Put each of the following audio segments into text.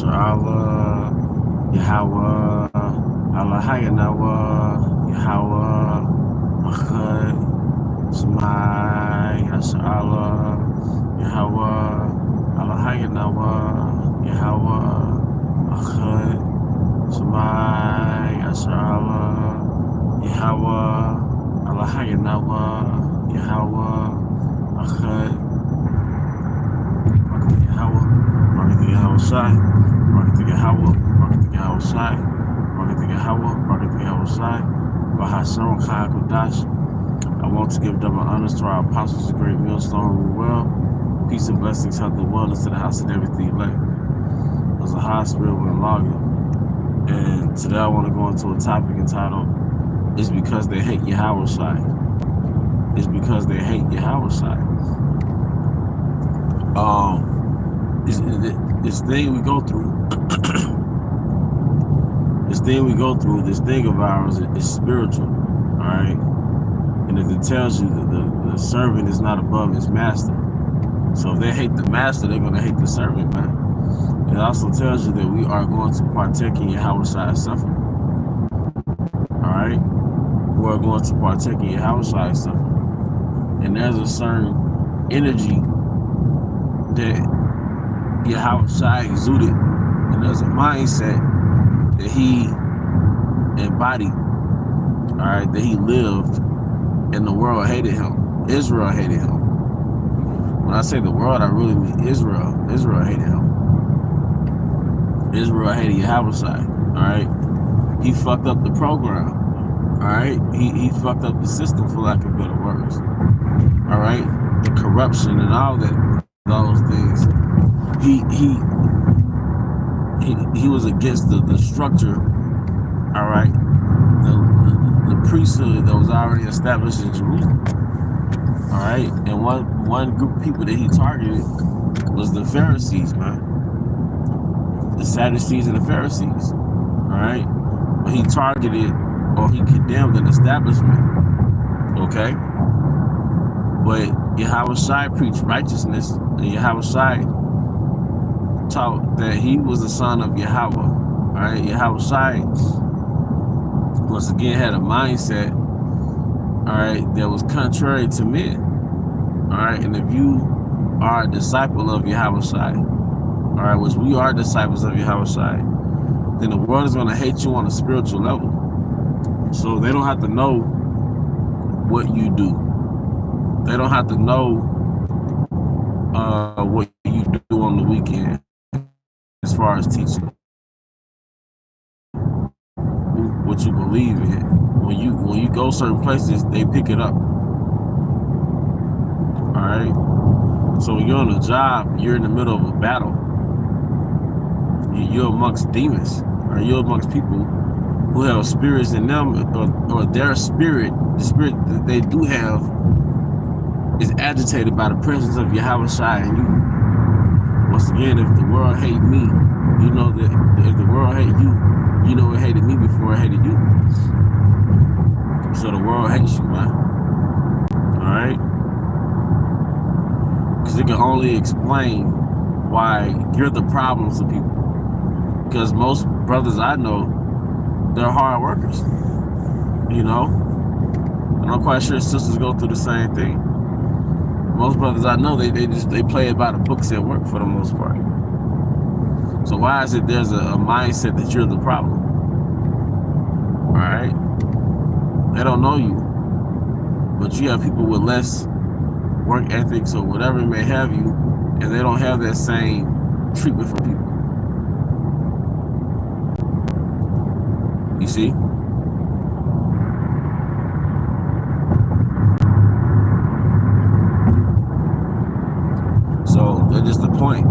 Yasser Allah, Yahweh, Allah Hayanawa, Yahweh, Achad, Shemai, Yasser Allah, Yahweh, Allah Hayanawa, Yahweh, Achad, Shemai, Yasser Allah, Yahweh, Allah Hayanawa, Yahweh, Achad, Yahweh Shai, Rocket to Yahweh, Rocket to Yahweh Shai, Rocket to Yahweh, Rocket to Yahweh Shai, Bahasharon Chai Kodash. I want to give double honors to our apostles, the great millstone rule well. Peace and blessings, health and wellness to the house and everything like. There's a high spirit with Lagia. And today I want to go into a topic entitled, It's Because They Hate Yahweh Shai. It's because they hate Yahweh Shai. This thing we go through, this thing of ours is spiritual, all right? And if it tells you that the servant is not above his master, so if they hate the master, they're going to hate the servant, man. It also tells you that we are going to partake in Yahweh Shai's suffering, all right? We're going to partake in Yahweh Shai's suffering. And there's a certain energy that Yahweh Shai exuded, and there's a mindset that he embodied, all right, that he lived, and the world hated him. Israel hated him. When I say the world, I really mean Israel. Israel hated him. Israel hated Yahweh Shai, all right? He fucked up the program, all right? He fucked up the system, for lack of better words, all right? The corruption and all that, those things. He was against the structure, all right, the priesthood that was already established in Jerusalem, all right. And one group of people that he targeted was the Pharisees, man, the Sadducees and the Pharisees, all right. But he targeted or he condemned an establishment, okay. But Yahweh Shai preached righteousness, and Yahweh Shai taught that he was the son of Yahweh. All right, Yahweh Shai once again had a mindset, all right, that was contrary to men. All right, and if you are a disciple of Yahweh Shai, all right, which we are disciples of Yahweh Shai, then the world is going to hate you on a spiritual level. So they don't have to know what you do. They don't have to know what you do on the weekend as far as teaching, what you believe in. When you go certain places, they pick it up. All right. So when you're on a job, you're in the middle of a battle. You're amongst demons, or you're amongst people who have spirits in them, or their spirit, the spirit that they do have, is agitated by the presence of Yahweh Shai in you. Once again, if the world hate me, you know that if the world hate you, you know it hated me before it hated you. So the world hates you, man. All right? Because it can only explain why you're the problem to people. Because most brothers I know, they're hard workers. You know? And I'm quite sure sisters go through the same thing. Most brothers I know, they play it by the books at work for the most part. So why is it there's a mindset that you're the problem? All right? They don't know you. But you have people with less work ethics or whatever it may have you, and they don't have that same treatment for people. You see? So that's just the point,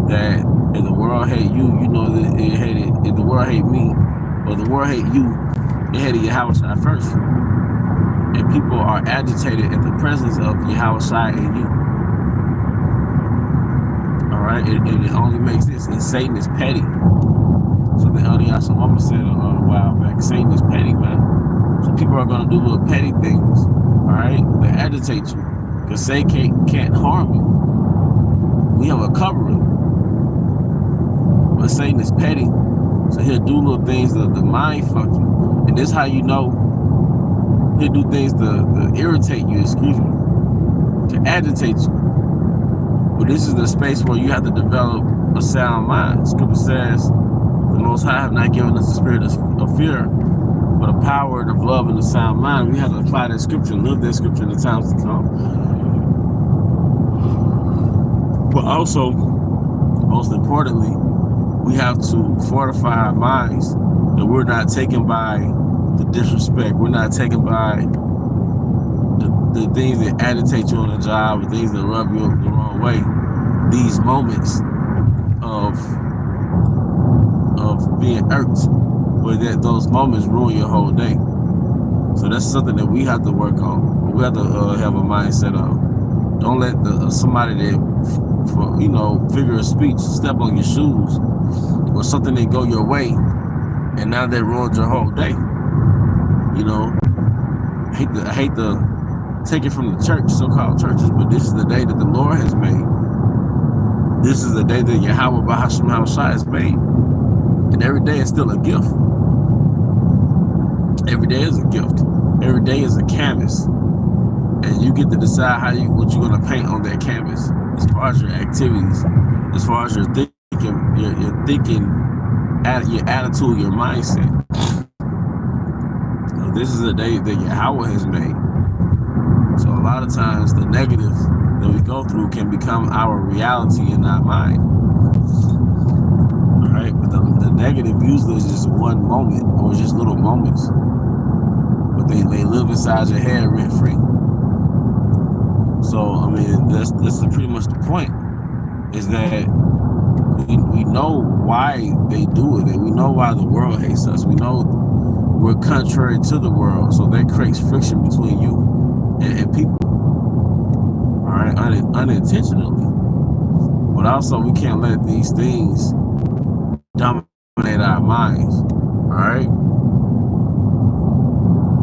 that if the world hate you, you know that it hated. If the world hate me, or the world hate you, it hated Yahweh Shai first. And people are agitated at the presence of Yahweh Shai in you. All right, it only makes sense. And Satan is petty. Something Elder Mama said a while back. Satan is petty, man. So people are going to do little petty things, all right, that agitate you. Because Satan can't harm you. We have a covering. But Satan is petty, so he'll do little things to mind fuck you. And this is how you know he'll do things to irritate you, to agitate you. But this is the space where you have to develop a sound mind. Scripture says, the Most High have not given us the spirit of fear, but a power of love and a sound mind. We have to apply that scripture and live that scripture in the times to come. But also, most importantly, we have to fortify our minds that we're not taken by the disrespect. We're not taken by the things that agitate you on the job, the things that rub you the wrong way. These moments of being irked, where those moments ruin your whole day. So that's something that we have to work on. We have to have a mindset of, don't let somebody that, figure of speech step on your shoes, or something that go your way, and now they ruined your whole day. I hate to take it from the church, so-called churches, but this is the day that the Lord has made. This is the day that Yahweh Bahasham Hashai has made. And every day is still a gift. Every day is a gift. Every day is a canvas. And you get to decide what you're going to paint on that canvas, as far as your activities, as far as your thinking, your attitude, your mindset. So this is a day that Yahweh has made. So a lot of times the negative that we go through can become our reality in our mind. All right, but the negative usually is just one moment, or just little moments, but they live inside your head rent free. So I mean, that's pretty much the point, is that we know why they do it, and we know why the world hates us. We know we're contrary to the world, so that creates friction between you and people, all right, unintentionally. But also, we can't let these things dominate our minds, all right?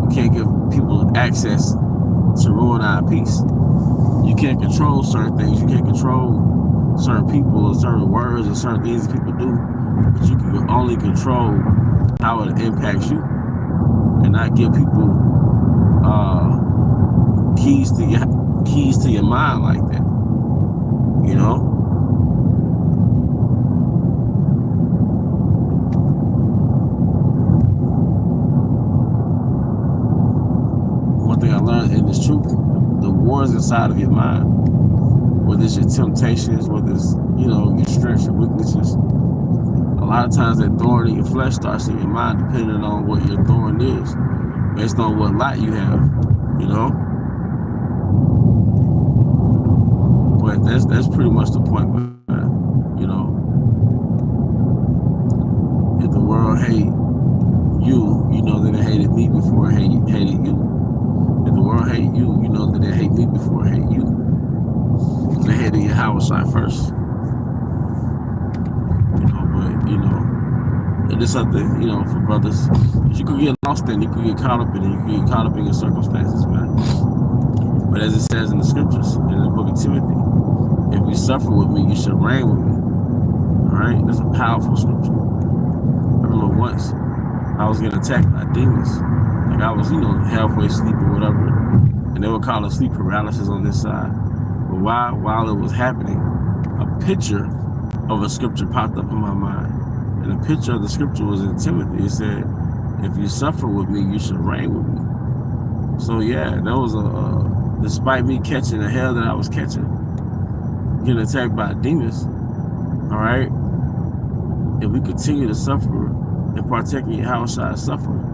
We can't give people access to ruin our peace. You can't control certain things. You can't control certain people or certain words or certain things that people do, but you can only control how it impacts you, and not give people keys to your mind like that. One thing I learned in this truth, the wars inside of your mind, whether it's your temptations, whether it's your strengths, your weaknesses, a lot of times that thorn in your flesh starts in your mind, depending on what your thorn is, based on what light you have. But that's pretty much the point, man. If the world hate you, you know that it hated me before it hated you. If the world hate you, you know that it hate me before it hate you. Because they hated Yahweh first. It is something, for brothers, you could get lost in, you could get caught up in it, you could get caught up in your circumstances, man. But as it says in the scriptures, in the book of Timothy, if you suffer with me, you shall reign with me. All right, that's a powerful scripture. I remember once I was getting attacked by demons. Like I was, halfway asleep or whatever, and they would call it sleep paralysis on this side. But while it was happening, a picture of a scripture popped up in my mind. And the picture of the scripture was in Timothy. It said, if you suffer with me, you shall reign with me. So yeah, that was despite me catching the hell that I was catching, getting attacked by demons, all right? If we continue to suffer and partake in Yahweh's suffering,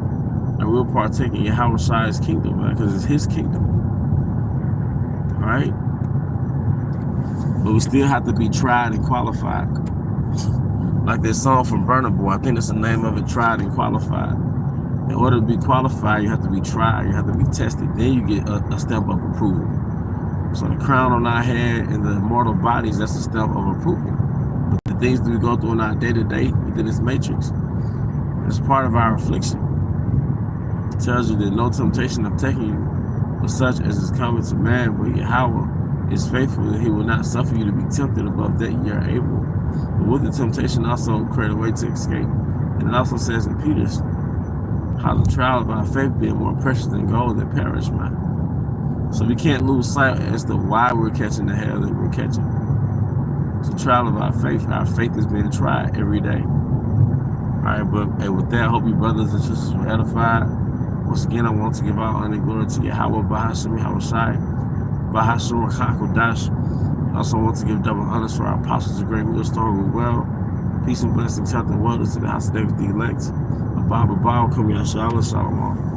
and we'll partake in Yahweh's kingdom, man, because it's his kingdom, all right? But we still have to be tried and qualified. Like that song from Burna Boy, I think that's the name of it, Tried and Qualified. In order to be qualified, you have to be tried, you have to be tested. Then you get a stamp of approval. So the crown on our head and the immortal bodies, that's a stamp of approval. But the things that we go through in our day-to-day within this matrix, it's part of our affliction. It tells you that no temptation of taking you, but such as is common to man, but Yahweh is faithful, that he will not suffer you to be tempted above that ye are able. But with the temptation also create a way to escape. And it also says in Peter's, how the trial of our faith being more precious than gold that perish not. So we can't lose sight as to why we're catching the hell that we're catching. It's a trial of our faith is being tried every day. Alright, but with that, I hope you brothers and sisters were edified. Once again, I want to give all honor and glory to Yahweh Bahashim Yahushai, Bahashim Rakakodash. I also want to give double honors for our apostles of great millstone who well. Peace and blessings, health and wellness to the house of David the elect. Abba Baal, Kum Yashala, Shalom.